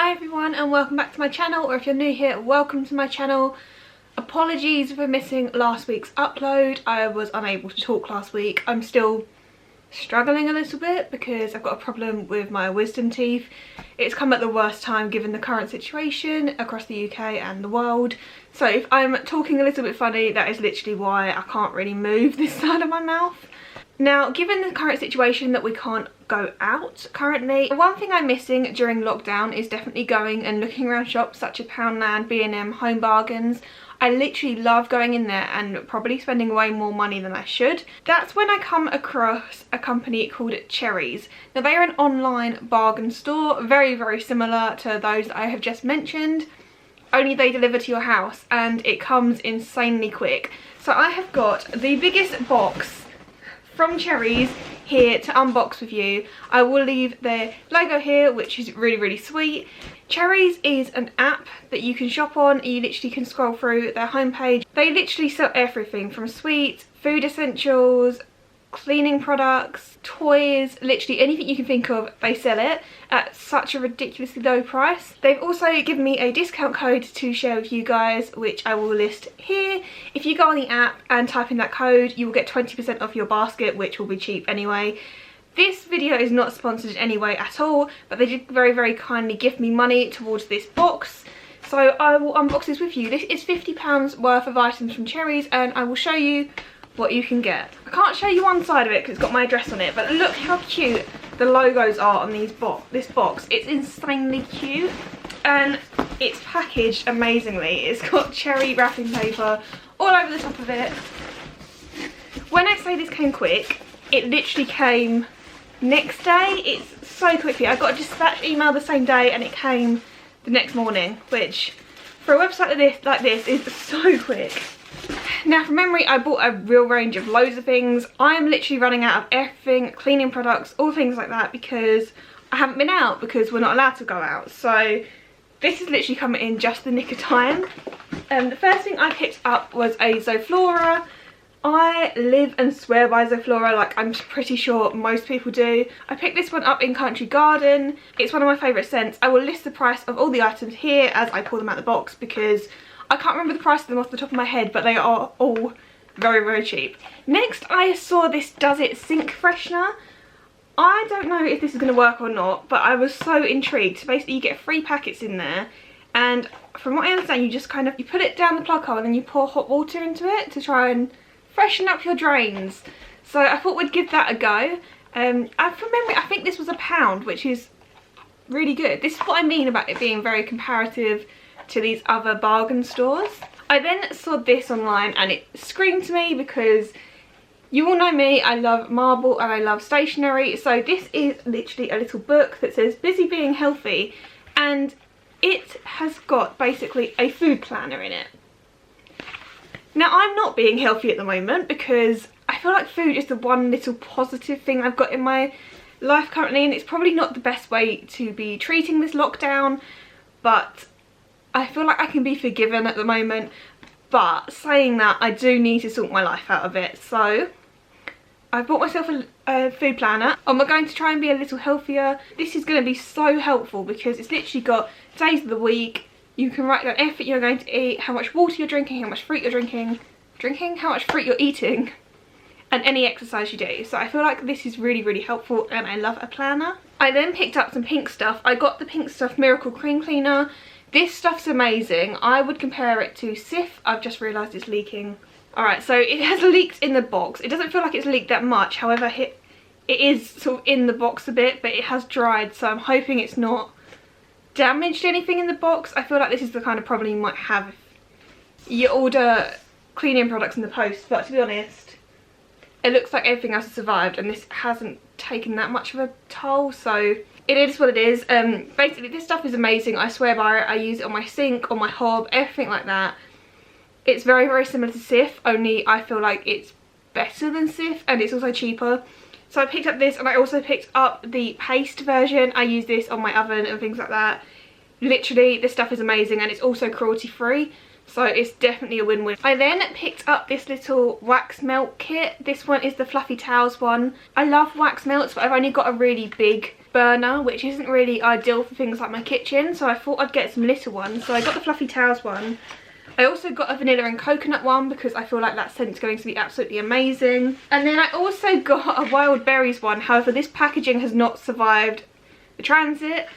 Hi everyone and welcome back to my channel, or if you're new here, welcome to my channel. Apologies for missing last week's upload. I was unable to talk last week. I'm still struggling a little bit because I've got a problem with my wisdom teeth. It's come at the worst time given the current situation across the UK and the world. So if I'm talking a little bit funny, that is literally why. I can't really move this side of my mouth. Now, given the current situation that we can't go out currently, one thing I'm missing during lockdown is definitely going and looking around shops such as Poundland, B&M, Home Bargains. I literally love going in there and probably spending way more money than I should. That's when I come across a company called Cherryz. Now, they are an online bargain store, very, very similar to those that I have just mentioned, only they deliver to your house and it comes insanely quick. So I have got the biggest box from Cherryz here to unbox with you. I will leave their logo here, which is really, really sweet. Cherryz is an app that you can shop on. You literally can scroll through their homepage. They literally sell everything from sweets, food essentials, cleaning products, toys, literally anything you can think of, they sell it at such a ridiculously low price. They've also given me a discount code to share with you guys, which I will list here. If you go on the app and type in that code, you will get 20% off your basket, which will be cheap anyway. This video is not sponsored in any way at all, but they did very, very kindly give me money towards this box. So I will unbox this with you. This is £50 worth of items from Cherryz, and I will show you what you can get. I can't show you one side of it because it's got my address on it, but look how cute the logos are on this box. It's insanely cute and it's packaged amazingly. It's got cherry wrapping paper all over the top of it. When I say this came quick, it literally came next day. It's so quickly. I got a dispatch email the same day and it came the next morning, which for a website like this is so quick. Now, from memory, I bought a real range of loads of things. I am literally running out of everything, cleaning products, all things like that, because I haven't been out because we're not allowed to go out. So this is literally coming in just the nick of time. The first thing I picked up was a Zoflora. I live and swear by Zoflora, like I'm pretty sure most people do. I picked this one up in Country Garden. It's one of my favourite scents. I will list the price of all the items here as I pull them out of the box because I can't remember the price of them off the top of my head, but they are all very, very cheap. Next, I saw this Does It Sink freshener. I don't know if this is going to work or not, but I was so intrigued. So basically, you get 3 packets in there, and from what I understand, you just kind of, you put it down the plug hole and then you pour hot water into it to try and freshen up your drains. So I thought we'd give that a go. From memory, I think this was £1, which is really good. This is what I mean about it being very comparative to these other bargain stores. I then saw this online and it screamed to me because you all know me, I love marble and I love stationery. So this is literally a little book that says Busy Being Healthy, and it has got basically a food planner in it. Now, I'm not being healthy at the moment because I feel like food is the one little positive thing I've got in my life currently, and it's probably not the best way to be treating this lockdown, but I feel like I can be forgiven at the moment. But saying that, I do need to sort my life out of it. So I bought myself a food planner. I'm going to try and be a little healthier. This is going to be so helpful because it's literally got days of the week. You can write down everything you're going to eat, how much water you're drinking, how much fruit you're drinking, how much fruit you're eating, and any exercise you do. So I feel like this is really, really helpful and I love a planner. I then picked up some pink stuff. I got the Pink Stuff Miracle Cream Cleaner. This stuff's amazing. I would compare it to Cif. I've just realised it's leaking. Alright, so it has leaked in the box. It doesn't feel like it's leaked that much. However, it is sort of in the box a bit, but it has dried. So I'm hoping it's not damaged anything in the box. I feel like this is the kind of problem you might have if you order cleaning products in the post. But to be honest, it looks like everything else has survived and this hasn't taken that much of a toll. So it is what it is. Basically, this stuff is amazing. I swear by it. I use it on my sink, on my hob, everything like that. It's very, very similar to Cif, only I feel like it's better than Cif and it's also cheaper. So I picked up this, and I also picked up the paste version. I use this on my oven and things like that. Literally, this stuff is amazing and it's also cruelty free. So it's definitely a win-win. I then picked up this little wax melt kit. This one is the Fluffy Towels one. I love wax melts, but I've only got a really big burner, which isn't really ideal for things like my kitchen, so I thought I'd get some little ones. So I got the fluffy towels one. I also got a vanilla and coconut one because I feel like that scent's going to be absolutely amazing. And then I also got a wild berries one. However, this packaging has not survived the transit.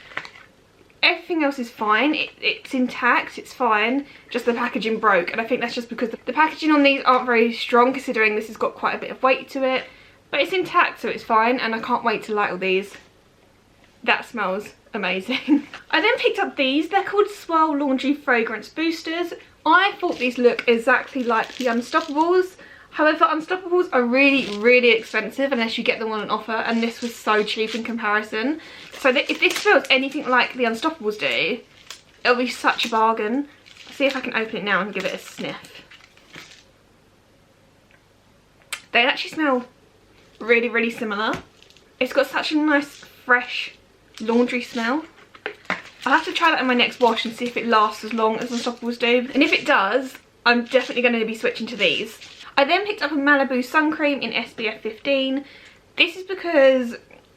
Everything else is fine, it's intact, it's fine, just the packaging broke, and I think that's just because the packaging on these aren't very strong, considering this has got quite a bit of weight to it, but it's intact, so it's fine, and I can't wait to light all these. That smells amazing. I then picked up these. They're called Swirl Laundry Fragrance Boosters. I thought these look exactly like the Unstoppables. However, Unstoppables are really expensive unless you get them on an offer, and this was so cheap in comparison. So if this smells anything like the Unstoppables do, it'll be such a bargain. I'll see if I can open it now and give it a sniff. They actually smell really similar. It's got such a nice fresh laundry smell. I'll have to try that in my next wash and see if it lasts as long as Unstoppables do. And if it does, I'm definitely going to be switching to these. I then picked up a Malibu sun cream in SPF 15. This is because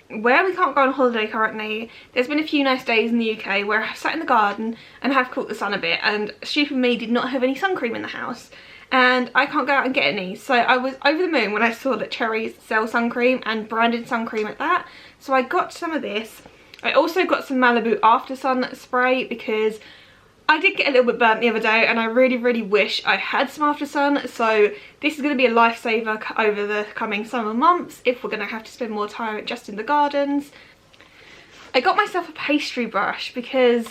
where we can't go on holiday currently, there's been a few nice days in the UK where I've sat in the garden and have caught the sun a bit, and stupid me did not have any sun cream in the house. And I can't go out and get any. So I was over the moon when I saw that Cherryz sell sun cream, and branded sun cream at that. So I got some of this. I also got some Malibu After Sun spray because I did get a little bit burnt the other day, and I really wish I had some After Sun. So this is going to be a lifesaver over the coming summer months if we're going to have to spend more time just in the gardens. I got myself a pastry brush because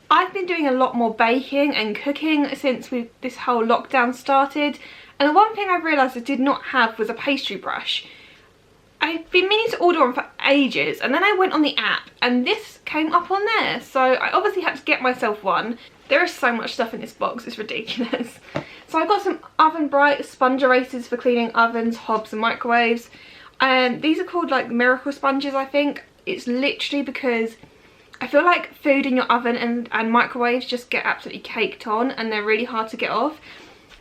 I've been doing a lot more baking and cooking since this whole lockdown started, and the one thing I realised I did not have was a pastry brush. I've been meaning to order one for ages, and then I went on the app and this came up on there, so I obviously had to get myself one. There is so much stuff in this box, it's ridiculous. So I got some Oven Bright sponge erasers for cleaning ovens, hobs and microwaves, and these are called like miracle sponges, I think. It's literally because I feel like food in your oven and microwaves just get absolutely caked on, and they're really hard to get off.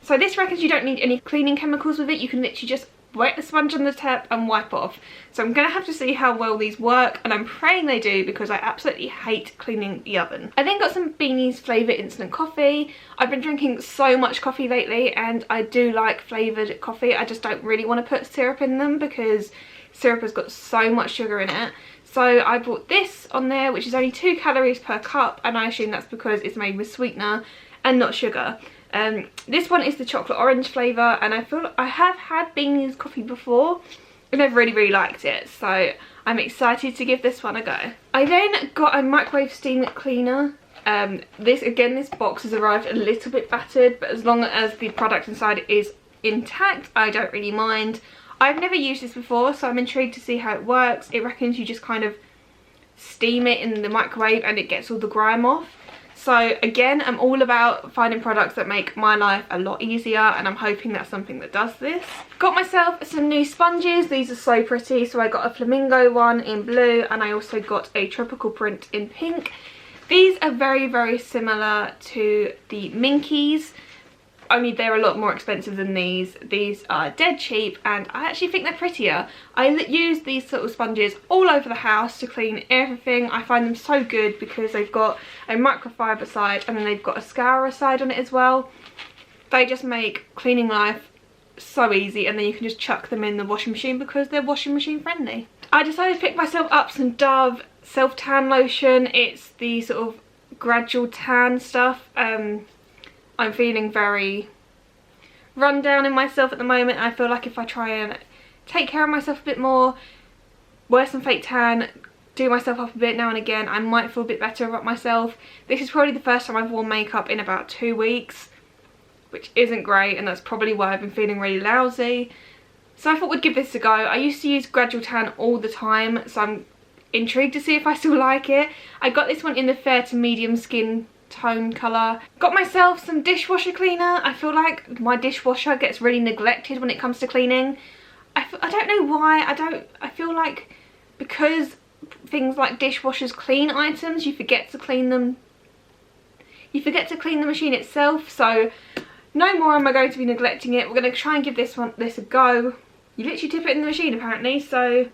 So this reckons you don't need any cleaning chemicals with it. You can literally just wet the sponge on the tap and wipe off. So I'm going to have to see how well these work, and I'm praying they do because I absolutely hate cleaning the oven. I then got some Beanie's flavoured instant coffee. I've been drinking so much coffee lately, and I do like flavoured coffee. I just don't really want to put syrup in them because syrup has got so much sugar in it. So I bought this on there, which is only 2 calories per cup, and I assume that's because it's made with sweetener and not sugar. This one is the chocolate orange flavour, and I feel like I have had Beanie's coffee before and I've really liked it, so I'm excited to give this one a go. I then got a microwave steam cleaner. This box has arrived a little bit battered, but as long as the product inside is intact, I don't really mind. I've never used this before, so I'm intrigued to see how it works. It reckons you just kind of steam it in the microwave and it gets all the grime off. So again, I'm all about finding products that make my life a lot easier, and I'm hoping that's something that does this. Got myself some new sponges. These are so pretty. So I got a flamingo one in blue, and I also got a tropical print in pink. These are very similar to the Minkies. Only they're a lot more expensive than these. These are dead cheap, and I actually think they're prettier. I use these sort of sponges all over the house to clean everything. I find them so good because they've got a microfiber side and then they've got a scourer side on it as well. They just make cleaning life so easy, and then you can just chuck them in the washing machine because they're washing machine friendly. I decided to pick myself up some Dove self tan lotion. It's the sort of gradual tan stuff. I'm feeling very run down in myself at the moment. I feel like if I try and take care of myself a bit more, wear some fake tan, do myself up a bit now and again, I might feel a bit better about myself. This is probably the first time I've worn makeup in about 2 weeks, which isn't great, and that's probably why I've been feeling really lousy. So I thought we'd give this a go. I used to use gradual tan all the time, so I'm intrigued to see if I still like it. I got this one in the fair to medium skin tone colour. Got myself some dishwasher cleaner. I feel like my dishwasher gets really neglected when it comes to cleaning. I don't know why. I feel like because things like dishwashers clean items, you forget to clean them. You forget to clean the machine itself. So no more am I going to be neglecting it. We're going to try and give this a go. You literally tip it in the machine apparently, so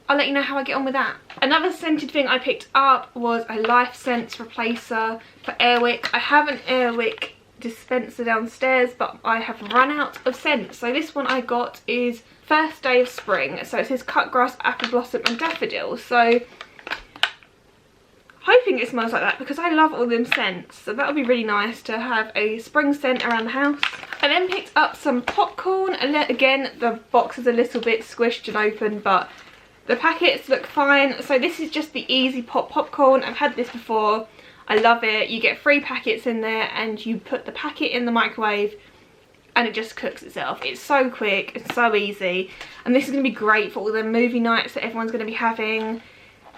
I'll let you know how I get on with that. Another scented thing I picked up was a Life Scents replacer for Airwick. I have an Airwick dispenser downstairs, but I have run out of scent. So this one I got is First Day of Spring. So it says cut grass, apple blossom and daffodil. So hoping it smells like that because I love all them scents. So that would be really nice to have a spring scent around the house. I then picked up some popcorn. And again, the box is a little bit squished and open, but the packets look fine. So this is just the Easy Pop popcorn. I've had this before. I love it. You get 3 packets in there and you put the packet in the microwave and it just cooks itself. It's so quick, it's so easy. And this is going to be great for all the movie nights that everyone's going to be having.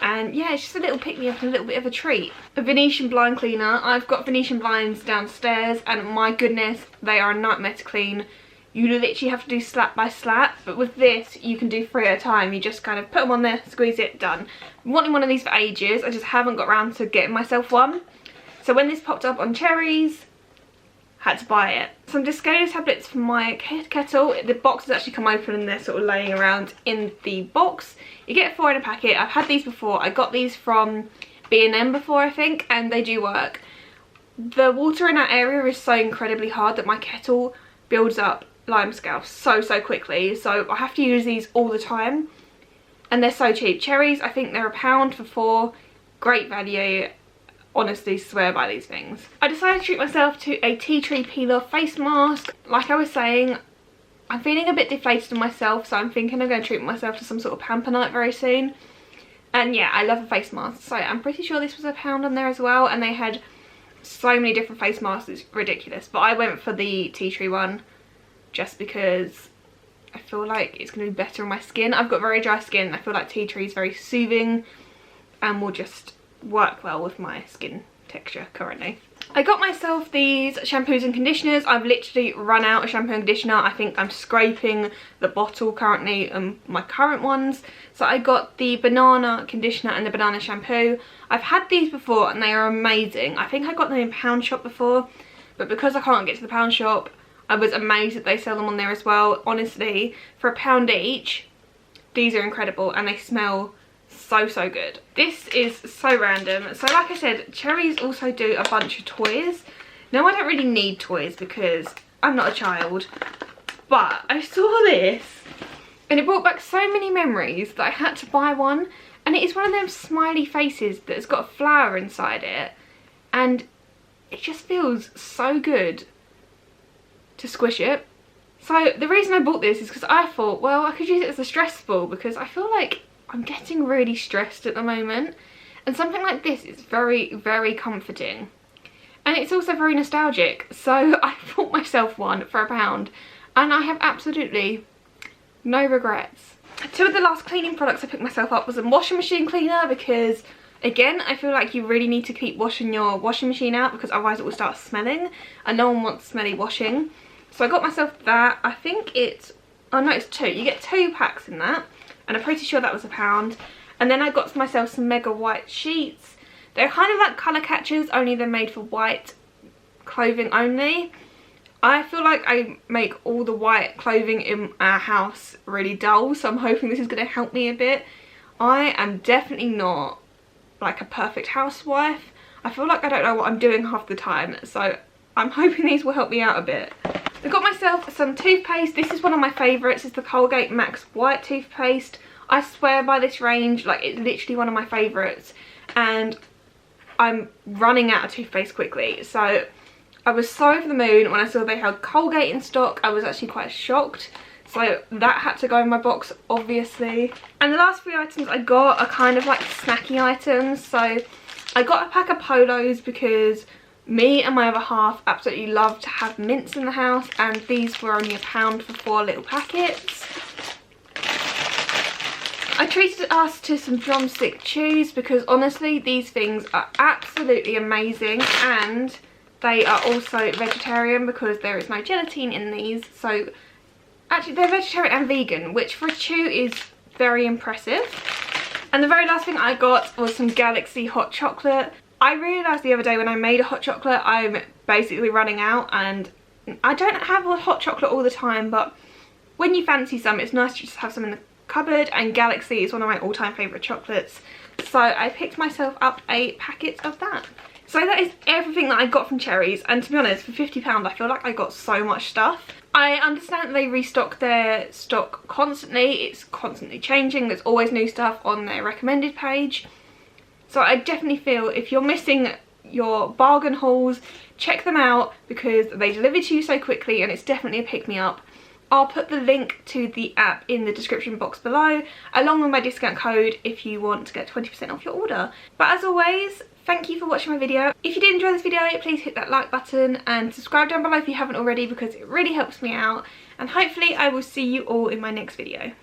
And yeah, it's just a little pick-me-up and a little bit of a treat. A Venetian blind cleaner. I've got Venetian blinds downstairs and my goodness, they are a nightmare to clean. You literally have to do slap by slap, but with this you can do 3 at a time. You just kind of put them on there, squeeze it, done. I'm wanting one of these for ages, I just haven't got around to getting myself one. So when this popped up on Cherryz, had to buy it. Some Discado tablets for my kettle. The box has actually come open and they're sort of laying around in the box. You get 4 in a packet. I've had these before. I got these from B&M before, I think, and they do work. The water in our area is so incredibly hard that my kettle builds up limescale so quickly. So I have to use these all the time. And they're so cheap. Cherryz, I think they're £1 for 4. Great value. Honestly swear by these things. I decided to treat myself to a tea tree peel off face mask. Like I was saying, I'm feeling a bit deflated on myself, so I'm thinking I'm going to treat myself to some sort of pamper night very soon. And yeah, I love a face mask, so I'm pretty sure this was £1 on there as well, and they had so many different face masks, it's ridiculous. But I went for the tea tree one just because I feel like it's going to be better on my skin. I've got very dry skin. I feel like tea tree is very soothing and will just work well with my skin texture currently. I got myself these shampoos and conditioners. I've literally run out of shampoo and conditioner. I think I'm scraping the bottle currently on my current ones. So I got the banana conditioner and the banana shampoo. I've had these before and they are amazing. I think I got them in Pound Shop before, but because I can't get to the Pound Shop, I was amazed that they sell them on there as well. Honestly, for £1 each, these are incredible and they smell so good. This is so random. So like I said, Cherryz also do a bunch of toys. Now I don't really need toys because I'm not a child, but I saw this and it brought back so many memories that I had to buy one. And it is one of them smiley faces that has got a flower inside it, and it just feels so good to squish it. So the reason I bought this is because I thought, well, I could use it as a stress ball because I feel like I'm getting really stressed at the moment, and something like this is very comforting, and it's also very nostalgic. So I bought myself one for £1 and I have absolutely no regrets. 2 of the last cleaning products I picked myself up was a washing machine cleaner because again, I feel like you really need to keep washing your washing machine out because otherwise it will start smelling and no one wants smelly washing. So I got myself that. I think it's, oh no, it's 2. You get 2 packs in that. And I'm pretty sure that was £1. And then I got myself some mega white sheets. They're kind of like colour catchers, only they're made for white clothing only. I feel like I make all the white clothing in our house really dull, so I'm hoping this is going to help me a bit. I am definitely not like a perfect housewife. I feel like I don't know what I'm doing half the time, so I'm hoping these will help me out a bit. I got myself some toothpaste. This is one of my favourites. It's the Colgate Max White toothpaste. I swear by this range, like it's literally one of my favourites, and I'm running out of toothpaste quickly. So I was so over the moon when I saw they had Colgate in stock. I was actually quite shocked. So that had to go in my box, obviously. And the last 3 items I got are kind of like snacky items. So I got a pack of Polos because me and my other half absolutely love to have mints in the house, and these were only £1 for 4 little packets. I treated us to some drumstick chews because honestly these things are absolutely amazing, and they are also vegetarian because there is no gelatin in these. So actually they're vegetarian and vegan, which for a chew is very impressive. And the very last thing I got was some Galaxy hot chocolate. I realised the other day when I made a hot chocolate, I'm basically running out, and I don't have a hot chocolate all the time, but when you fancy some, it's nice to just have some in the cupboard, and Galaxy is one of my all-time favourite chocolates. So I picked myself up a packet of that. So that is everything that I got from Cherryz, and to be honest, for £50 I feel like I got so much stuff. I understand that they restock their stock constantly, it's constantly changing, there's always new stuff on their recommended page. So I definitely feel if you're missing your bargain hauls, check them out because they deliver to you so quickly and it's definitely a pick-me-up. I'll put the link to the app in the description box below, along with my discount code if you want to get 20% off your order. But as always, thank you for watching my video. If you did enjoy this video, please hit that like button and subscribe down below if you haven't already because it really helps me out. And hopefully I will see you all in my next video.